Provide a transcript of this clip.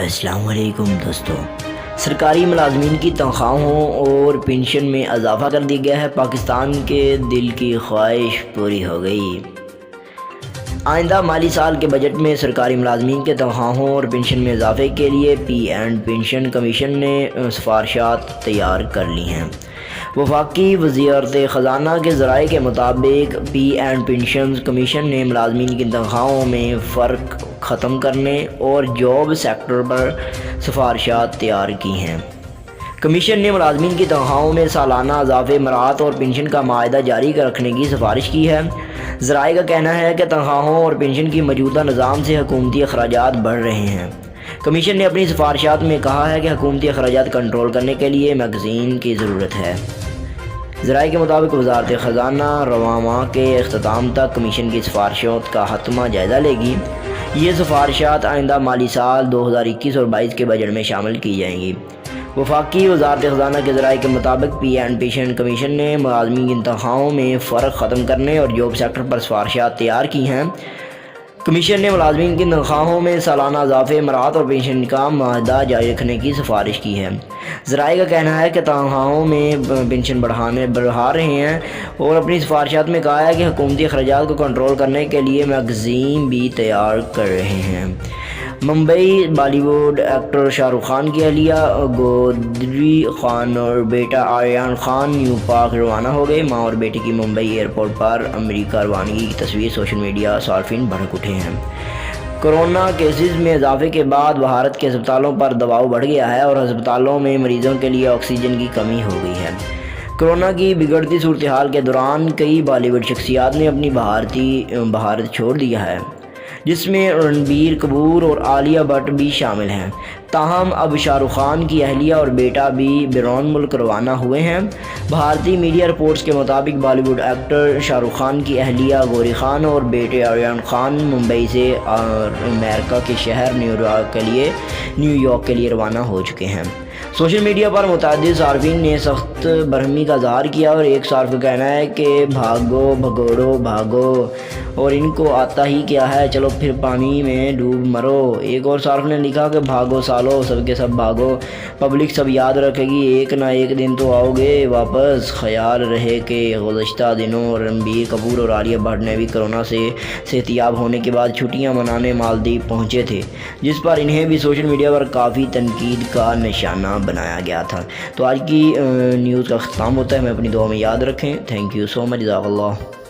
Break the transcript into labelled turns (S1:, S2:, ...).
S1: السلام علیکم دوستو، سرکاری ملازمین کی تنخواہوں اور پنشن میں اضافہ کر دیا گیا ہے۔ پاکستان کے دل کی خواہش پوری ہو گئی۔ آئندہ مالی سال کے بجٹ میں سرکاری ملازمین کے تنخواہوں اور پنشن میں اضافے کے لیے پی اینڈ پنشن کمیشن نے سفارشات تیار کر لی ہیں۔ وفاقی وزارت خزانہ کے ذرائع کے مطابق پی اینڈ پنشن کمیشن نے ملازمین کی تنخواہوں میں فرق ختم کرنے اور جاب سیکٹر پر سفارشات تیار کی ہیں۔ کمیشن نے ملازمین کی تنخواہوں میں سالانہ اضافے، مراعات اور پنشن کا معاہدہ جاری رکھنے کی سفارش کی ہے۔ ذرائع کا کہنا ہے کہ تنخواہوں اور پنشن کی موجودہ نظام سے حکومتی اخراجات بڑھ رہے ہیں۔ کمیشن نے اپنی سفارشات میں کہا ہے کہ حکومتی اخراجات کنٹرول کرنے کے لیے میگزین کی ضرورت ہے۔ ذرائع کے مطابق وزارت خزانہ رواں ماہ کے اختتام تک کمیشن کی سفارشات کا حتمی جائزہ لے گی۔ یہ سفارشات آئندہ مالی سال 2021 اور 22 کے بجٹ میں شامل کی جائیں گی۔ وفاقی وزارت خزانہ کے ذرائع کے مطابق پی اینڈ پنشن کمیشن نے ملازمین کی تنخواہوں میں فرق ختم کرنے اور جاب سیکٹر پر سفارشات تیار کی ہیں۔ کمیشن نے ملازمین کی تنخواہوں میں سالانہ اضافے، مراعات اور پنشن کا معاہدہ جاری رکھنے کی سفارش کی ہے۔ ذرائع کا کہنا ہے کہ تنخواہوں میں پنشن بڑھا رہے ہیں اور اپنی سفارشات میں کہا ہے کہ حکومتی اخراجات کو کنٹرول کرنے کے لیے میگزین بھی تیار کر رہے ہیں۔ ممبئی بالی ووڈ ایکٹر شاہ رخ خان کی اہلیہ گودری خان اور بیٹا آریان خان نیو پارک روانہ ہو گئے۔ ماں اور بیٹی کی ممبئی ایئرپورٹ پر امریکہ روانگی کی تصویر سوشل میڈیا صارفین بھڑک اٹھے ہیں۔ کورونا کیسز میں اضافے کے بعد بھارت کے ہسپتالوں پر دباؤ بڑھ گیا ہے اور ہسپتالوں میں مریضوں کے لیے آکسیجن کی کمی ہو گئی ہے۔ کورونا کی بگڑتی صورتحال کے دوران کئی بالی ووڈ شخصیات نے اپنی بھارت چھوڑ دیا ہے، جس میں رنبیر کپور اور عالیہ بھٹ بھی شامل ہیں۔ تاہم اب شاہ رخ خان کی اہلیہ اور بیٹا بھی بیرون ملک روانہ ہوئے ہیں۔ بھارتی میڈیا رپورٹس کے مطابق بالی ووڈ ایکٹر شاہ رخ خان کی اہلیہ گوری خان اور بیٹے آریان خان ممبئی سے امریکہ کے شہر نیو یارک کے لیے روانہ ہو چکے ہیں۔ سوشل میڈیا پر متعدد صارفین نے سخت برہمی کا اظہار کیا اور ایک صارف کا کہنا ہے کہ بھاگو بھگوڑو بھاگو اور ان کو آتا ہی کیا ہے، چلو پھر پانی میں ڈوب مرو۔ ایک اور صارف نے لکھا کہ بھاگو سالو، سب کے سب بھاگو، پبلک سب یاد رکھے گی، ایک نہ ایک دن تو آؤ گے واپس۔ خیال رہے کہ گزشتہ دنوں رنبیر کپور اور عالیہ بھٹ نے بھی کورونا سے صحتیاب ہونے کے بعد چھٹیاں منانے مالدیپ پہنچے تھے، جس پر انہیں بھی سوشل میڈیا پر کافی تنقید کا نشانہ بنایا گیا تھا۔ تو آج کی نیوز کا اختتام ہوتا ہے، ہمیں اپنی دعا میں یاد رکھیں۔ تھینک یو سو مچ، جزاک اللہ۔